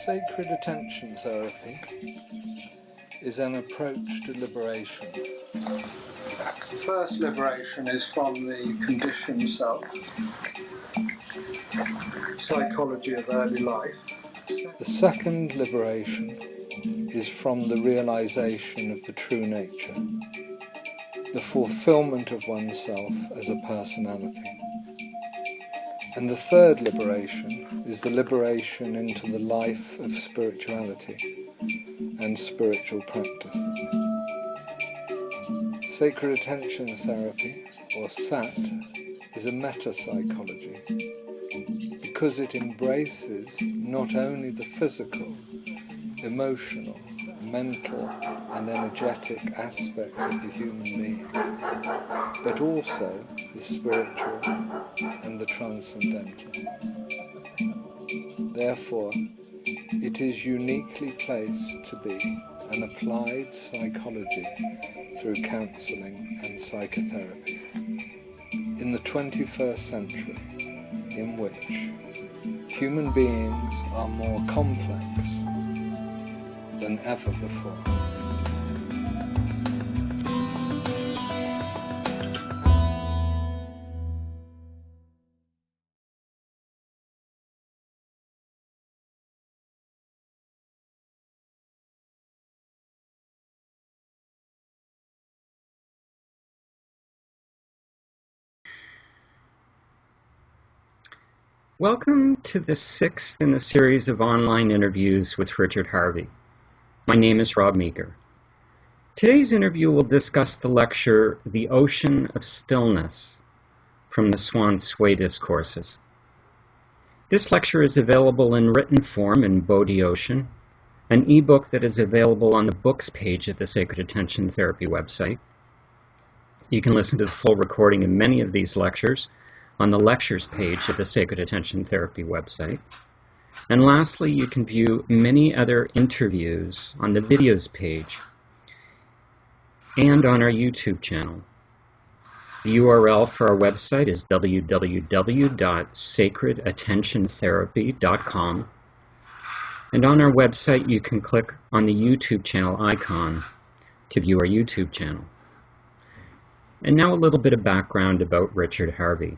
Sacred attention therapy is an approach to liberation. The first liberation is from the conditioned self, psychology of early life. The second liberation is from the realization of the true nature, the fulfillment of oneself as a personality. And the third liberation is the liberation into the life of spirituality and spiritual practice. Sacred attention therapy, or SAT, is a meta-psychology because it embraces not only the physical, emotional, mental and energetic aspects of the human being, but also the spiritual and the transcendental. Therefore, it is uniquely placed to be an applied psychology through counselling and psychotherapy in the 21st century, in which human beings are more complex than ever before. Welcome to the sixth in a series of online interviews with Richard Harvey. My name is Rob Meeker. Today's interview will discuss the lecture, The Ocean of Stillness, from the Hsüan Hsüeh Discourses. This lecture is available in written form in Bodhi Ocean, an ebook that is available on the books page of the Sacred Attention Therapy website. You can listen to the full recording of many of these lectures on the lectures page of the Sacred Attention Therapy website. And lastly, you can view many other interviews on the videos page and on our YouTube channel. The URL for our website is www.sacredattentiontherapy.com, and on our website you can click on the YouTube channel icon to view our YouTube channel. And now a little bit of background about Richard Harvey.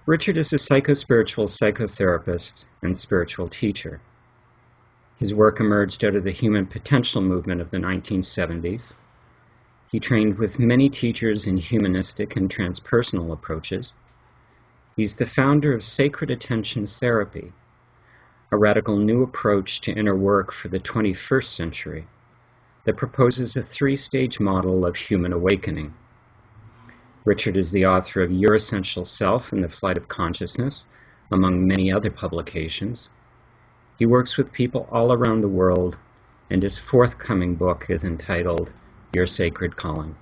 Richard is a psychospiritual psychotherapist and spiritual teacher. His work emerged out of the human potential movement of the 1970s. He trained with many teachers in humanistic and transpersonal approaches. He's the founder of Sacred Attention Therapy, a radical new approach to inner work for the 21st century that proposes a three-stage model of human awakening. Richard is the author of Your Essential Self and the Flight of Consciousness, among many other publications. He works with people all around the world, and his forthcoming book is entitled Your Sacred Calling.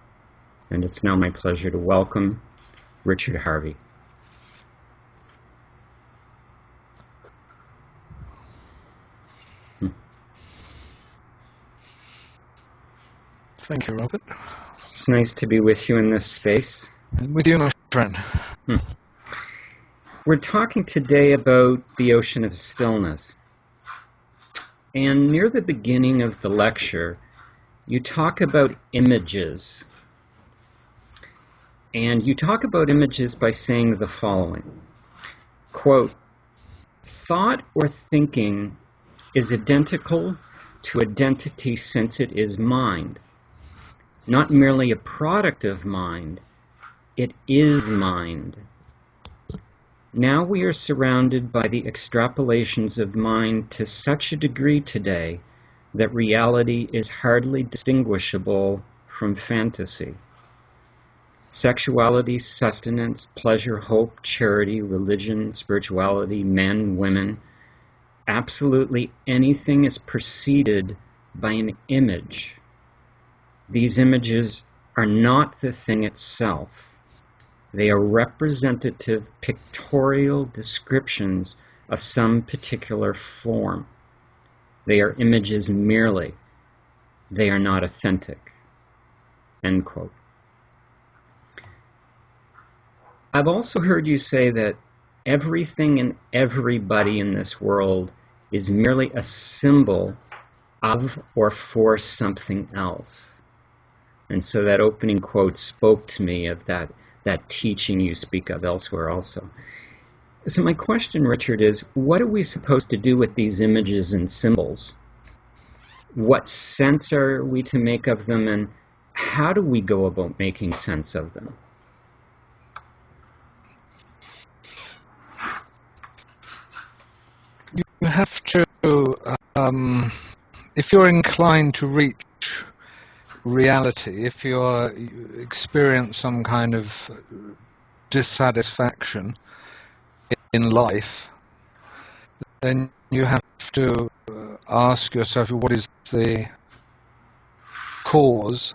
And it's now my pleasure to welcome Richard Harvey. Thank you, Robert. It's nice to be with you in this space. And with you, my friend. We're talking today about the ocean of stillness. And near the beginning of the lecture, you talk about images. And you talk about images by saying the following, quote, "Thought or thinking is identical to identity since it is mind. Not merely a product of mind, it is mind. Now we are surrounded by the extrapolations of mind to such a degree today that reality is hardly distinguishable from fantasy. Sexuality, sustenance, pleasure, hope, charity, religion, spirituality, men, women, absolutely anything is preceded by an image. These images are not the thing itself. They are representative pictorial descriptions of some particular form. They are images merely. They are not authentic." End quote. I've also heard you say that everything and everybody in this world is merely a symbol of or for something else. And so that opening quote spoke to me of that teaching you speak of elsewhere also. So my question, Richard, is what are we supposed to do with these images and symbols? What sense are we to make of them, and how do we go about making sense of them? You have to, if you're inclined to reach reality, if you experience some kind of dissatisfaction in life, then you have to ask yourself, what is the cause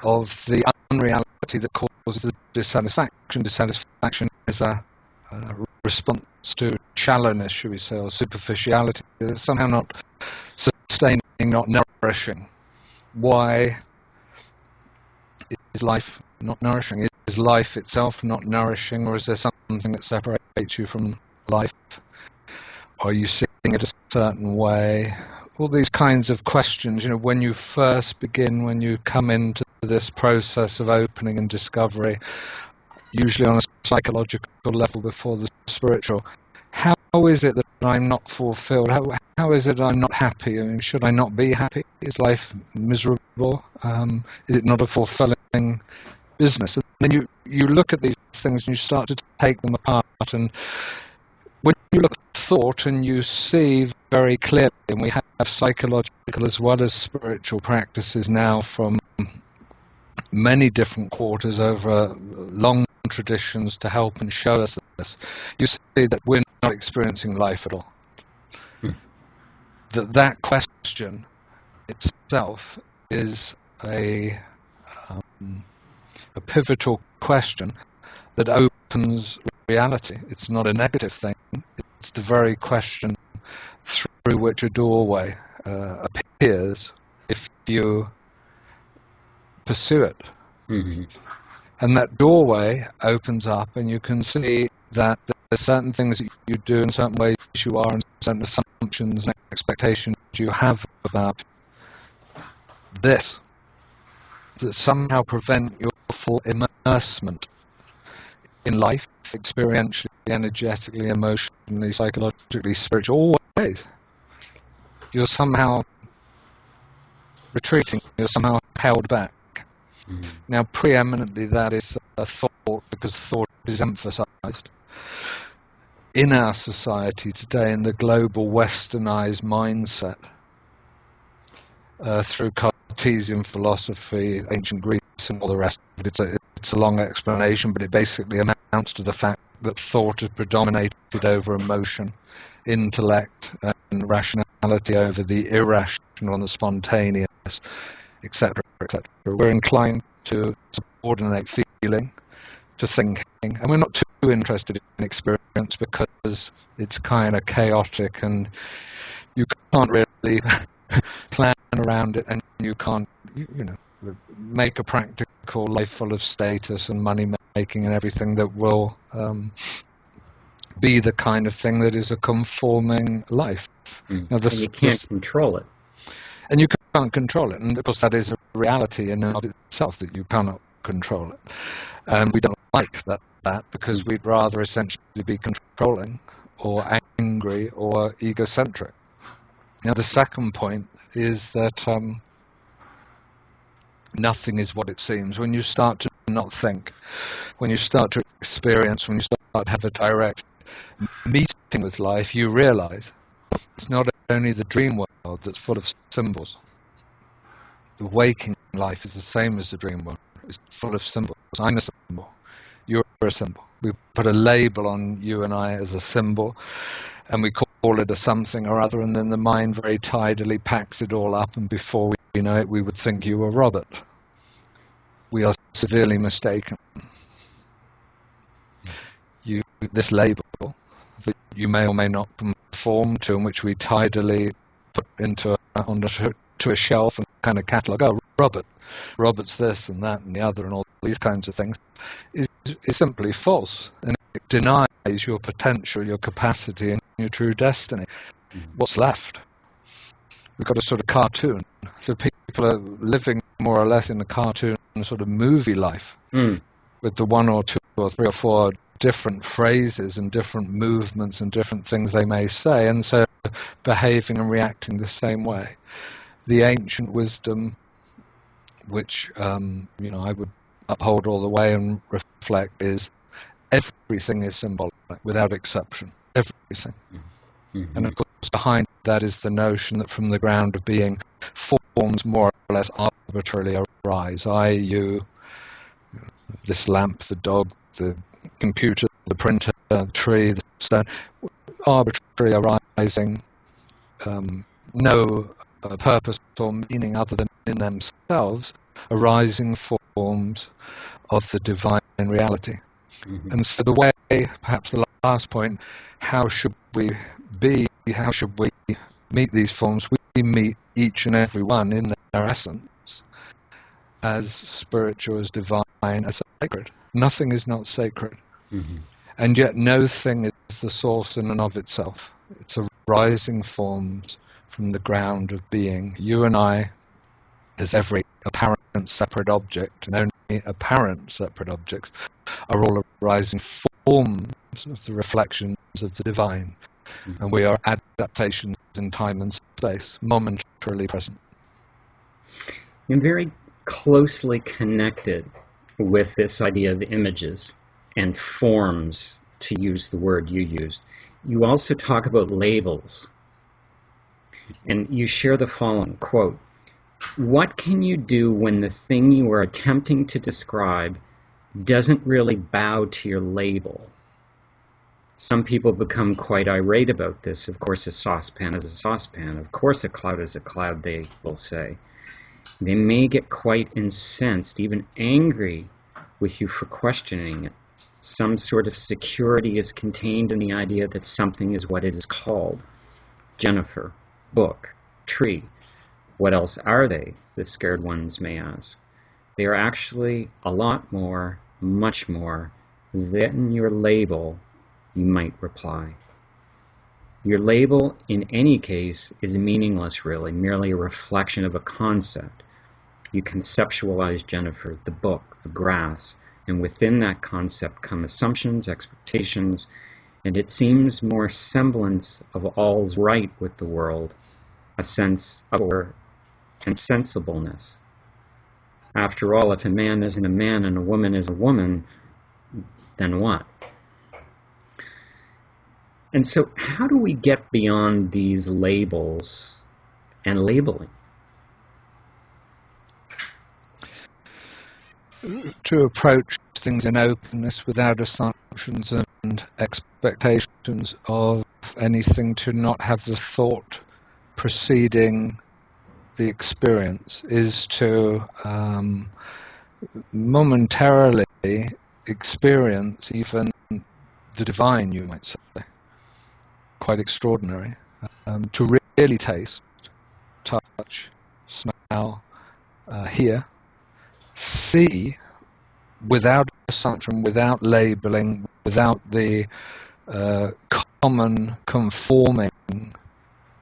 of the unreality that causes the dissatisfaction? Dissatisfaction is a response to shallowness, should we say, or superficiality. It's somehow not sustaining, not nourishing. Why is life not nourishing? Is life itself not nourishing, or is there something that separates you from life? Are you seeing it a certain way? All these kinds of questions, when you first begin, when you come into this process of opening and discovery, usually on a psychological level before the spiritual, how is it that I'm not fulfilled? How is it I'm not happy? I mean, should I not be happy? Is life miserable? Is it not a fulfilling business? And then you look at these things and you start to take them apart. And when you look at thought and you see very clearly, and we have psychological as well as spiritual practices now from many different quarters over long traditions to help and show us this, you see that we're not experiencing life at all. That question itself is a pivotal question that opens reality. It's not a negative thing. It's the very question through which a doorway appears if you pursue it. Mm-hmm. And that doorway opens up, and you can see that there's certain things that you do in certain ways you are, and certain assumptions and expectations you have about this that somehow prevent your full immersement in life, experientially, energetically, emotionally, psychologically, spiritually, always. You're somehow retreating, you're somehow held back. Mm-hmm. Now, preeminently, that is a thought, because thought is emphasized. In our society today, in the global westernized mindset, through Cartesian philosophy, ancient Greece, and all the rest of it, it's a long explanation, but it basically amounts to the fact that thought has predominated over emotion, intellect and rationality over the irrational and the spontaneous, etc., etc. We're inclined to subordinate feeling to thinking, and we're not too interested in experience because it's kind of chaotic and you can't really plan around it, and you can't, make a practical life full of status and money making and everything that will be the kind of thing that is a conforming life. Now, and you can't control it. And you can't control it. And of course that is a reality in and of itself, that you cannot control it. And we don't like that because we'd rather essentially be controlling or angry or egocentric. Now the second point is that nothing is what it seems. When you start to not think, when you start to experience, when you start to have a direct meeting with life, you realize it's not only the dream world that's full of symbols. The waking life is the same as the dream world. It's full of symbols. I'm a symbol. You're a symbol. We put a label on you and I as a symbol, and we call it a something or other, and then the mind very tidily packs it all up, and before we know it, we would think you were Robert. We are severely mistaken. This label that you may or may not conform to, and which we tidily put onto a shelf and kind of catalogue, Robert's this and that and the other and all these kinds of things, is simply false. And denies your potential, your capacity, and your true destiny. What's left? We've got a sort of cartoon. So people are living more or less in a cartoon sort of movie life with the one or two or three or four different phrases and different movements and different things they may say, and so behaving and reacting the same way. The ancient wisdom, which I would uphold all the way and reflect, is everything is symbolic without exception. Everything. Mm-hmm. And of course behind that is the notion that from the ground of being, forms more or less arbitrarily arise. I, you, this lamp, the dog, the computer, the printer, the tree, the stone, arbitrarily arising, no purpose or meaning other than in themselves, arising forms of the divine reality. Mm-hmm. And so the way, perhaps the last point, how should we be, how should we meet these forms? We meet each and every one in their essence as spiritual, as divine, as sacred. Nothing is not sacred. Mm-hmm. And yet no thing is the source in and of itself. It's arising forms from the ground of being. You and I, as every apparent separate object, and only apparent separate objects, are all arising forms of the reflections of the divine. Mm-hmm. And we are adaptations in time and space, momentarily present. And very closely connected with this idea of images and forms, to use the word you used. You also talk about labels. And you share the following quote: "What can you do when the thing you are attempting to describe doesn't really bow to your label?" Some people become quite irate about this. Of course, a saucepan is a saucepan. Of course, a cloud is a cloud, they will say. They may get quite incensed, even angry with you for questioning it. Some sort of security is contained in the idea that something is what it is called. Jennifer, book, tree. What else are they? The scared ones may ask. They are actually a lot more, much more, than your label, you might reply. Your label, in any case, is meaningless, really, merely a reflection of a concept. You conceptualize Jennifer, the book, the grass, and within that concept come assumptions, expectations, and it seems more semblance of all's right with the world, a sense of order and sensibleness. After all, if a man isn't a man and a woman is a woman, then what? And so how do we get beyond these labels and labeling? To approach things in openness without assumptions and expectations of anything, to not have the thought preceding the experience, is to momentarily experience even the divine, you might say. Quite extraordinary. To really taste, touch, smell, hear, see, without assumption, without labeling, without the common conforming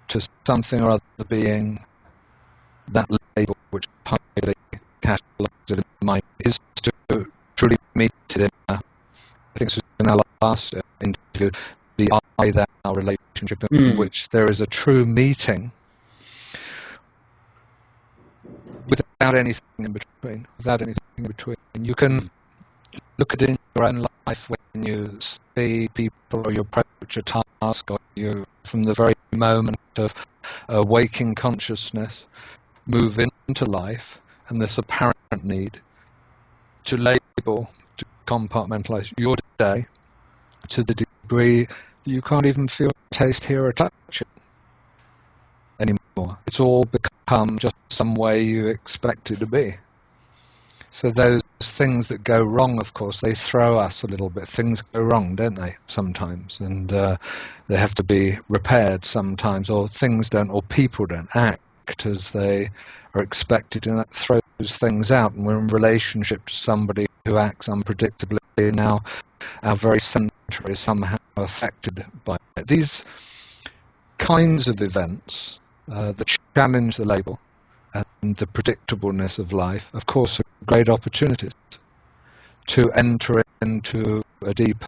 to something or other being that label which highly catalogued in mind, is to truly meet it in, I think this was in our last interview, the I-thou relationship, in which there is a true meeting without anything in between. You can look at it in your own life when you see people or you approach a task, or you, from the very moment of waking consciousness, move into life, and this apparent need to label, to compartmentalize your day to the degree that you can't even feel, taste, hear, or touch it anymore. It's all become just some way you expect it to be. So those things that go wrong, of course, they throw us a little bit. Things go wrong, don't they, sometimes? And they have to be repaired sometimes, or things don't, or people don't act as they are expected, and that throws things out. And we're in relationship to somebody who acts unpredictably. Now our very sense is somehow affected by it. These kinds of events that challenge the label and the predictableness of life, of course, are great opportunities to enter into a deeper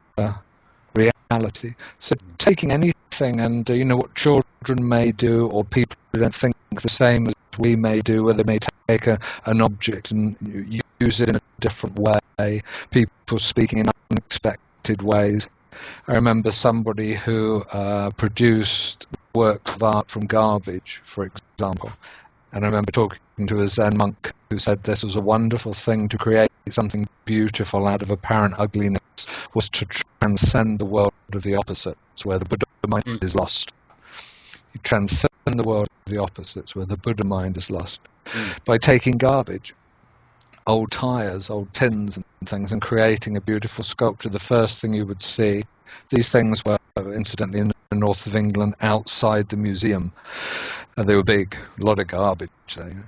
reality. So taking anything, and what children may do, or people who don't think the same as we may do, where they may take an object and use it in a different way, people speaking in unexpected ways. I remember somebody who produced works of art from garbage, for example, and I remember talking to a Zen monk who said this was a wonderful thing. To create something beautiful out of apparent ugliness was to transcend the world of the opposites, where the Buddha mind is lost. You transcend the world of the opposites, where the Buddha mind is lost. By taking garbage, old tires, old tins and things, and creating a beautiful sculpture, the first thing you would see, these things were incidentally in the north of England outside the museum. They were big, a lot of garbage there.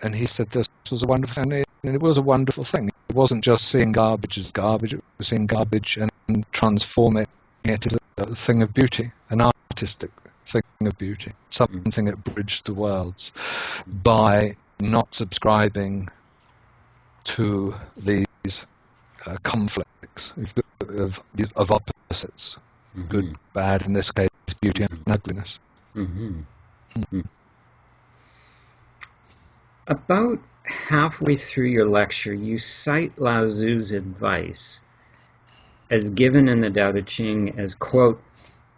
And he said this was a wonderful thing, and it was a wonderful thing. It wasn't just seeing garbage as garbage, it was seeing garbage and transforming it into a thing of beauty, an artistic thing of beauty, something that bridged the worlds by not subscribing to these conflicts of opposites, good, bad, in this case, beauty and ugliness. About halfway through your lecture, you cite Lao Tzu's advice as given in the Tao Te Ching as, quote,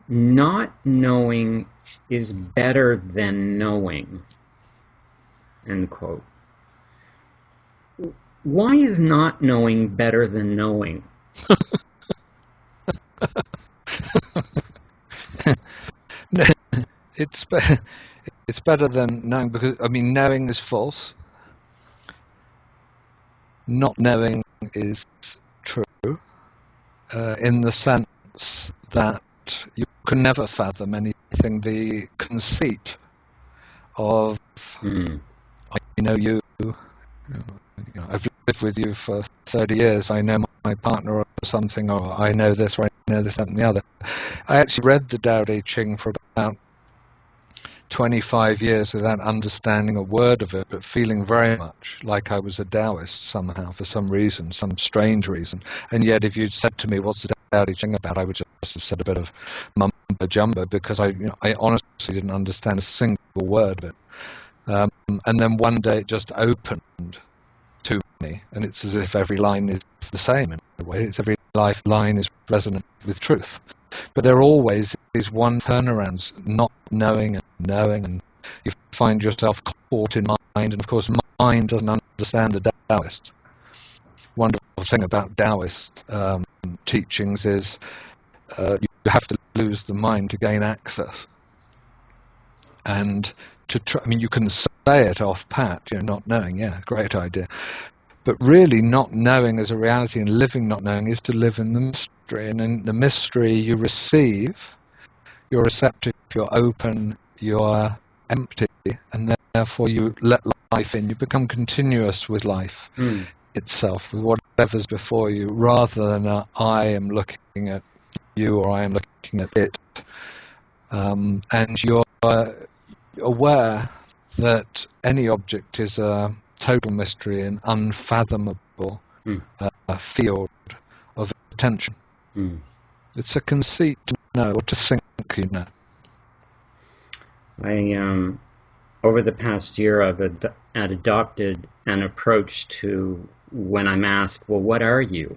"Not knowing is better than knowing," end quote. Why is not knowing better than knowing? It's better than knowing, because knowing is false. Not knowing is true, in the sense that you can never fathom anything. The conceit of I know you. I've lived with you for 30 years. I know my partner or something, or I know this, or I know this, that, and the other. I actually read the Tao Te Ching for about 25 years without understanding a word of it, but feeling very much like I was a Taoist somehow, for some reason, some strange reason. And yet, if you'd said to me, "What's the Tao Te Ching about?" I would just have said a bit of mumbo jumbo, because I honestly didn't understand a single word of it. And then one day it just opened to me, and it's as if every line is the same in a way. It's every line is resonant with truth. But there are always these one turnarounds, not knowing and knowing, and you find yourself caught in mind. And of course, mind doesn't understand the Taoist. Wonderful thing about Taoist teachings is you have to lose the mind to gain access. And to try, you can say it off pat, not knowing, yeah, great idea. But really, not knowing as a reality and living not knowing is to live in the mystery. And in the mystery, you receive, you're receptive, you're open, you're empty, and therefore you let life in. You become continuous with life itself, with whatever's before you, rather than I am looking at you or I am looking at it. And you're aware that any object is a total mystery, an unfathomable field of attention. It's a conceit to know or to think you know. Over the past year, I've adopted an approach to when I'm asked, well, what are you?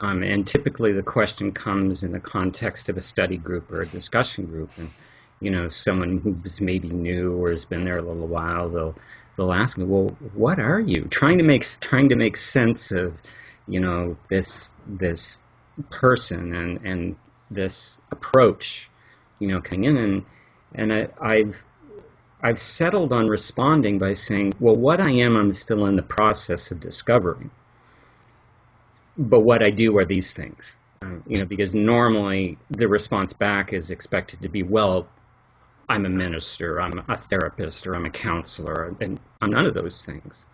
And typically the question comes in the context of a study group or a discussion group, and someone who's maybe new or has been there a little while, they'll ask me, well, what are you? Trying to make sense of, this person and this approach, coming in, and I've settled on responding by saying, well, what I am, I'm still in the process of discovering. But what I do are these things, because normally the response back is expected to be, well, I'm a minister, I'm a therapist, or I'm a counselor, and I'm none of those things.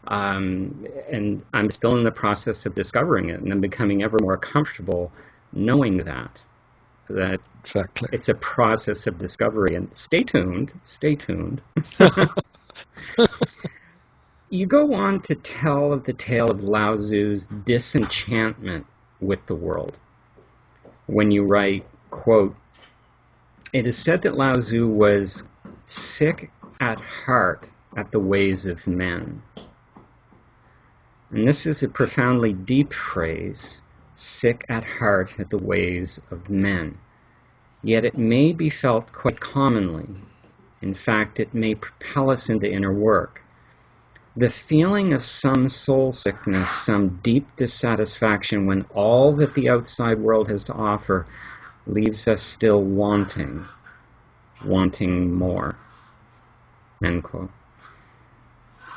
And I'm still in the process of discovering it, and I'm becoming ever more comfortable knowing that Exactly. it's a process of discovery. And stay tuned. You go on to tell of the tale of Lao Tzu's disenchantment with the world when you write, quote, "It is said that Lao Tzu was sick at heart at the ways of men." And this is a profoundly deep phrase, sick at heart at the ways of men. Yet it may be felt quite commonly. In fact, it may propel us into inner work. The feeling of some soul sickness, some deep dissatisfaction when all that the outside world has to offer leaves us still wanting more. End quote.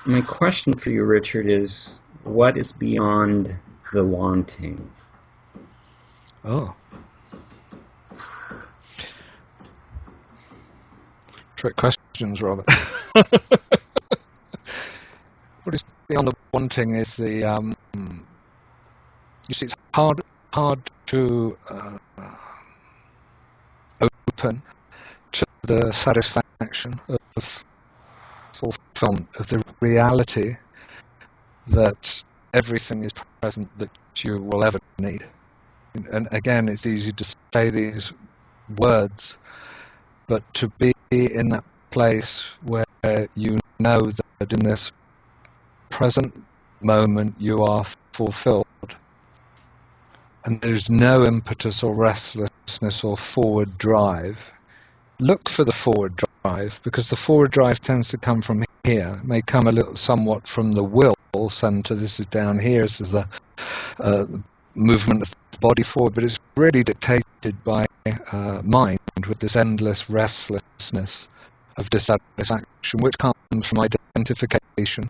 My question for you, Richard, is what is beyond the wanting? Oh. Trick questions, rather. What is beyond the wanting is the, you see, it's hard to open to the satisfaction of fulfillment, of the reality that everything is present that you will ever need. And again, it's easy to say these words, but to be in that place where you know that in this present moment you are fulfilled, and there's no impetus or restlessness or forward drive. Look for the forward drive, because the forward drive tends to come from here. It may come a little somewhat from the will center. This is down here. This is the movement of the body forward, but it's really dictated by mind, with this endless restlessness of dissatisfaction, which comes from identification,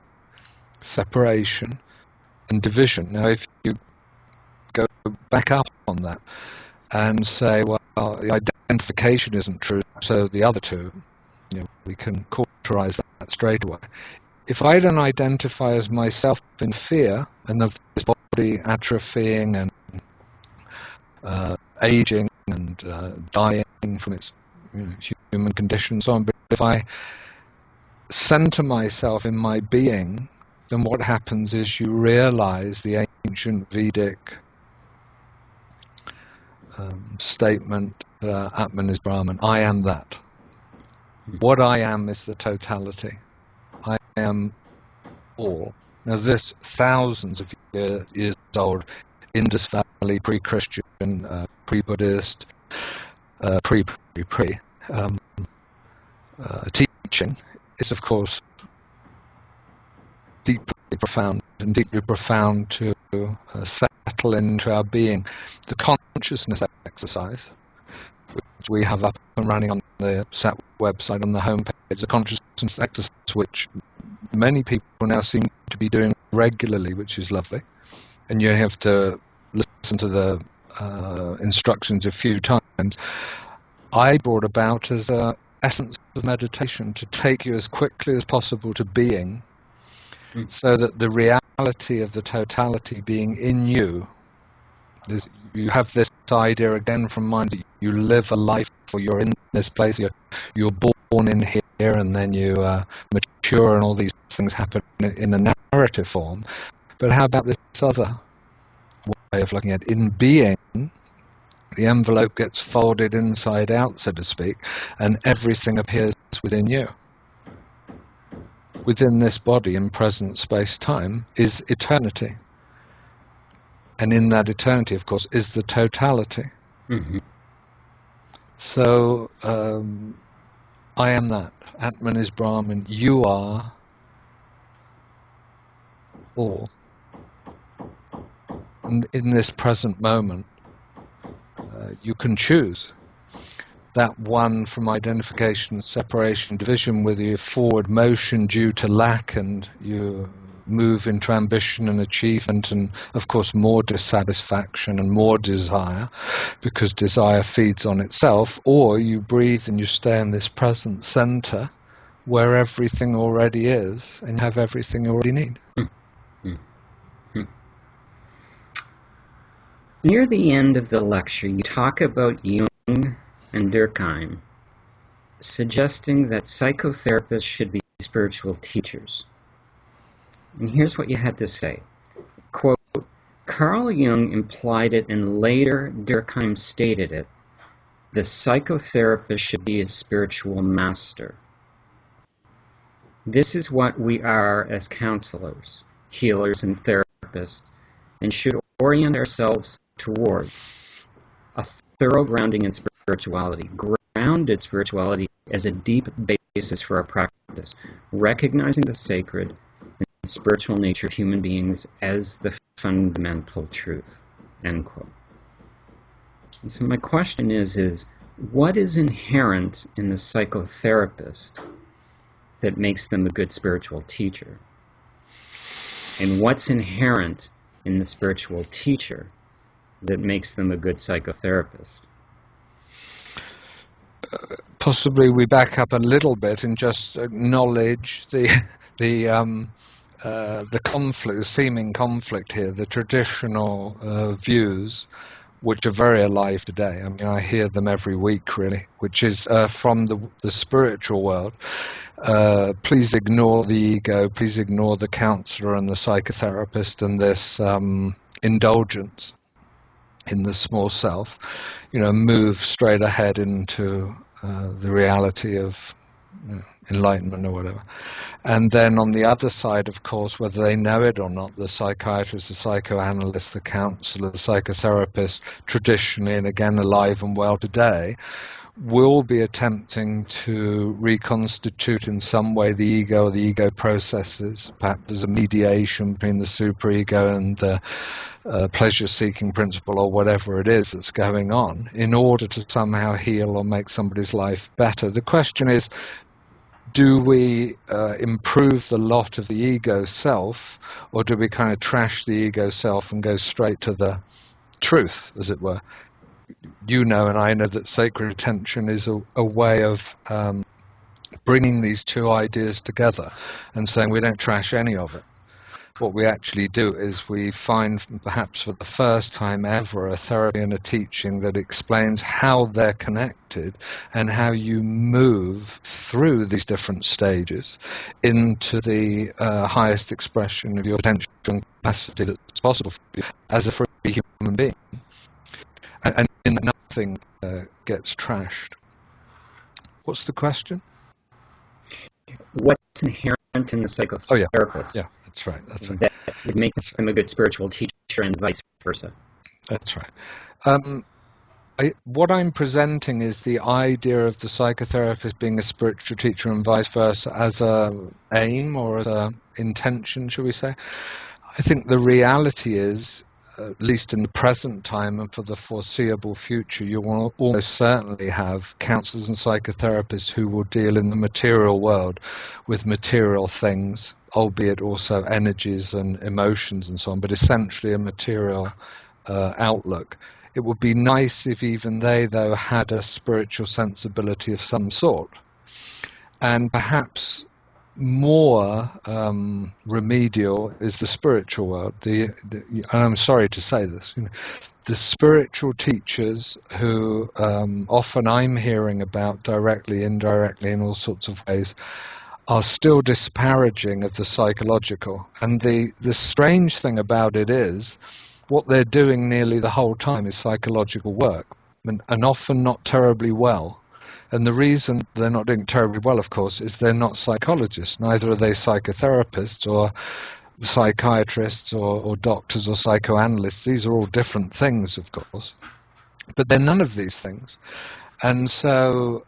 separation, and division. Now, if you go back up on that and say, well, the identification isn't true, so the other two, we can cauterize that straight away. If I don't identify as myself in fear, and of this body atrophying and aging and dying from its human condition and so on, but if I center myself in my being, then what happens is you realize the ancient Vedic statement, Atman is Brahman, I am that. What I am is the totality. I am all. Now this, thousands of years old, Indus Valley, pre-Christian, pre-Buddhist, teaching is, of course, deeply profound to settle into our being. The consciousness exercise, which we have up and running on the SAT website on the homepage, the consciousness exercise, which many people now seem to be doing regularly, which is lovely. And you have to listen to the instructions a few times. I brought about as an essence of meditation to take you as quickly as possible to being, so that the reality of the totality being in you, you have this idea again from mind that you live a life, or you're in this place, you're born in here, and then you mature, and all these things happen in a narrative form. But how about this other way of looking at it? In being, the envelope gets folded inside out, so to speak, and everything appears within you. Within this body, in present space-time, is eternity. And in that eternity, of course, is the totality. Mm-hmm. So, I am that. Atman is Brahman. You are all. And in this present moment, you can choose that one from identification, separation, division, with your forward motion due to lack, and you move into ambition and achievement, and of course more dissatisfaction and more desire, because desire feeds on itself. Or you breathe and you stay in this present center where everything already is, and have everything you already need. Near the end of the lecture, you talk about Jung and Durkheim, suggesting that psychotherapists should be spiritual teachers. And here's what you had to say. Quote, Carl Jung implied it and later Durkheim stated it. The psychotherapist should be a spiritual master. This is what we are as counselors, healers, and therapists, and should orient ourselves toward a thorough grounding in spirituality, grounded spirituality as a deep basis for our practice, recognizing the sacred and spiritual nature of human beings as the fundamental truth, end quote. And so my question is what is inherent in the psychotherapist that makes them a good spiritual teacher? And what's inherent in the spiritual teacher that makes them a good psychotherapist? Possibly we back up a little bit and just acknowledge the conflict, the seeming conflict here, the traditional views, which are very alive today. I mean, I hear them every week, really, which is from the spiritual world. Please ignore the ego, please ignore the counselor and the psychotherapist and this indulgence in the small self. Move straight ahead into the reality of enlightenment or whatever. And then on the other side, of course, whether they know it or not, the psychiatrist, the psychoanalyst, the counselor, the psychotherapist, traditionally and again alive and well today, will be attempting to reconstitute in some way the ego or the ego processes. Perhaps there's a mediation between the superego and the pleasure-seeking principle or whatever it is that's going on in order to somehow heal or make somebody's life better. The question is, do we improve the lot of the ego self, or do we kind of trash the ego self and go straight to the truth, as it were? And I know that sacred attention is a way of bringing these two ideas together and saying we don't trash any of it. What we actually do is we find, perhaps for the first time ever, a therapy and a teaching that explains how they're connected and how you move through these different stages into the highest expression of your potential and capacity that's possible for you as a free human being. And in that nothing gets trashed. What's the question? What's inherent in the psychotherapist? Yeah, that's right. That would make them a good spiritual teacher and vice versa. That's right. What I'm presenting is the idea of the psychotherapist being a spiritual teacher and vice versa as a aim or as a intention, shall we say. I think the reality is, at least in the present time and for the foreseeable future, you will almost certainly have counselors and psychotherapists who will deal in the material world with material things, albeit also energies and emotions and so on, but essentially a material outlook. It would be nice if even they, though, had a spiritual sensibility of some sort. And perhaps more remedial is the spiritual world. And I'm sorry to say this, the spiritual teachers who often I'm hearing about directly, indirectly, in all sorts of ways, are still disparaging of the psychological. And the strange thing about it is, what they're doing nearly the whole time is psychological work, and often not terribly well. And the reason they're not doing terribly well, of course, is they're not psychologists. Neither are they psychotherapists or psychiatrists or doctors or psychoanalysts. These are all different things, of course. But they're none of these things. And so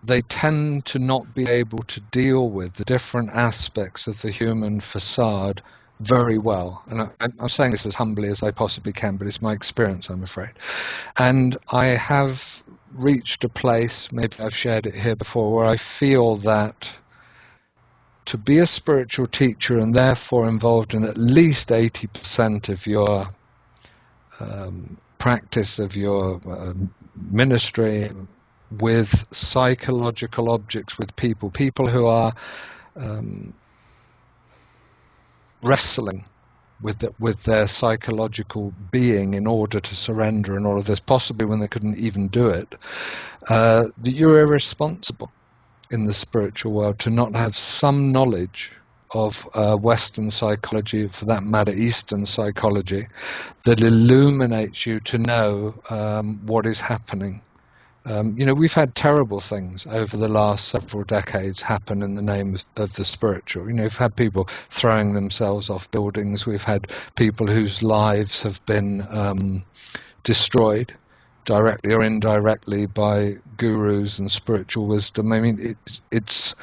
they tend to not be able to deal with the different aspects of the human facade very well. And I'm saying this as humbly as I possibly can, but it's my experience, I'm afraid. And I have reached a place, maybe I've shared it here before, where I feel that to be a spiritual teacher and therefore involved in at least 80% of your practice, of your ministry with psychological objects, with people who are wrestling with their psychological being in order to surrender and all of this, possibly when they couldn't even do it, that you're irresponsible in the spiritual world to not have some knowledge of Western psychology, for that matter Eastern psychology, that illuminates you to know what is happening. We've had terrible things over the last several decades happen in the name of the spiritual. We've had people throwing themselves off buildings. We've had people whose lives have been destroyed directly or indirectly by gurus and spiritual wisdom. I mean, it's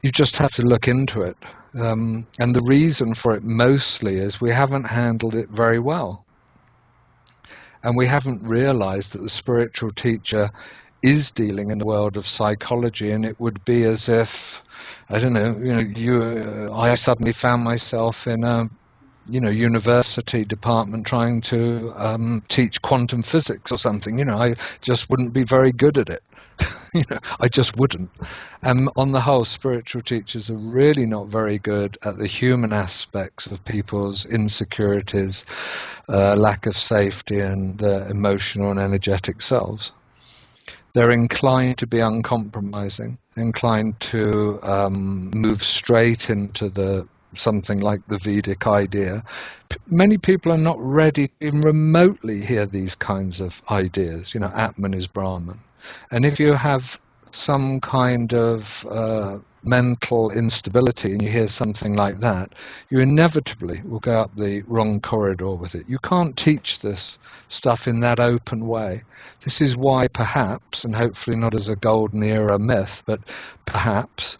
you just have to look into it. And the reason for it mostly is we haven't handled it very well. And we haven't realized that the spiritual teacher is dealing in the world of psychology, and it would be as if, I don't know, I suddenly found myself in a university department trying to teach quantum physics or something. I just wouldn't be very good at it. I just wouldn't. On the whole, spiritual teachers are really not very good at the human aspects of people's insecurities, lack of safety, and their emotional and energetic selves. They're inclined to be uncompromising, inclined to move straight into something like the Vedic idea. Many people are not ready to even remotely hear these kinds of ideas. Atman is Brahman. And if you have some kind of mental instability and you hear something like that, you inevitably will go up the wrong corridor with it. You can't teach this stuff in that open way. This is why perhaps, and hopefully not as a golden era myth, but perhaps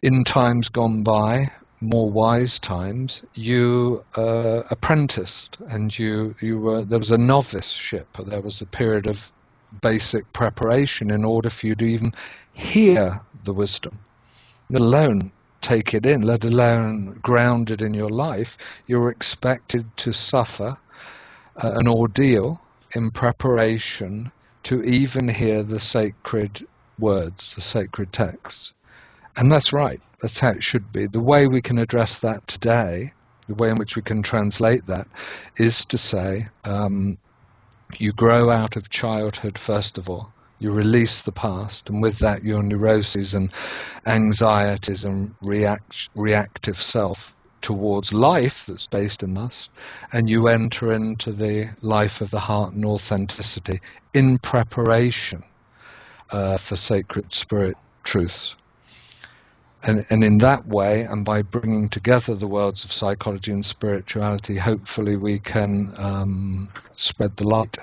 in times gone by, more wise times, you apprenticed, and there was a noviceship. There was a period of basic preparation in order for you to even hear the wisdom, let alone take it in, let alone ground it in your life. You're expected to suffer an ordeal in preparation to even hear the sacred words, the sacred texts. And that's right. That's how it should be. The way we can address that today, the way in which we can translate that, is to say, you grow out of childhood first of all. You release the past, and with that your neuroses and anxieties and reactive self towards life that's based in lust, and you enter into the life of the heart and authenticity in preparation for sacred spirit truths. And in that way, and by bringing together the worlds of psychology and spirituality, hopefully we can spread the light.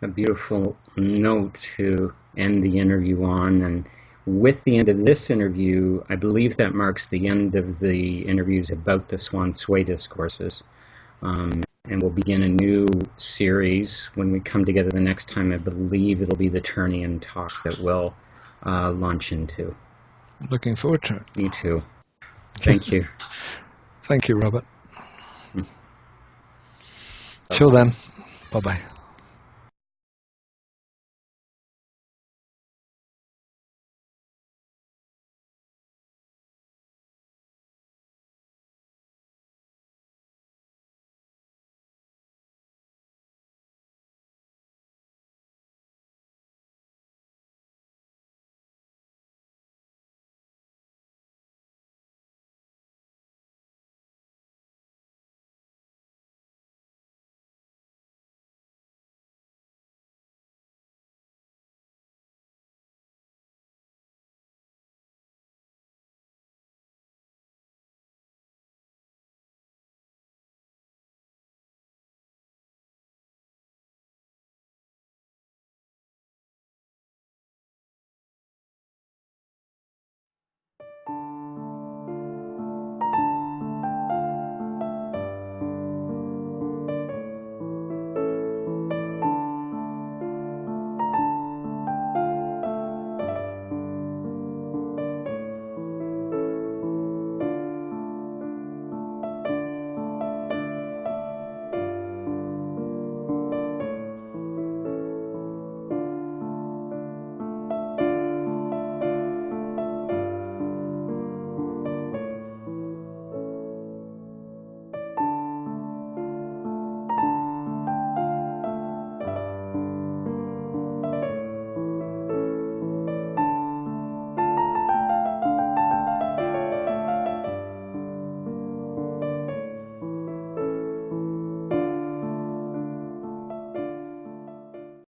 A beautiful note to end the interview on. And with the end of this interview, I believe that marks the end of the interviews about the Hsüan Hsüeh Discourses. And we'll begin a new series when we come together the next time. I believe it'll be the Turnian talks that we'll launch into. Looking forward to it. Me too. Thank you. Thank you, Robert. Till then, bye-bye.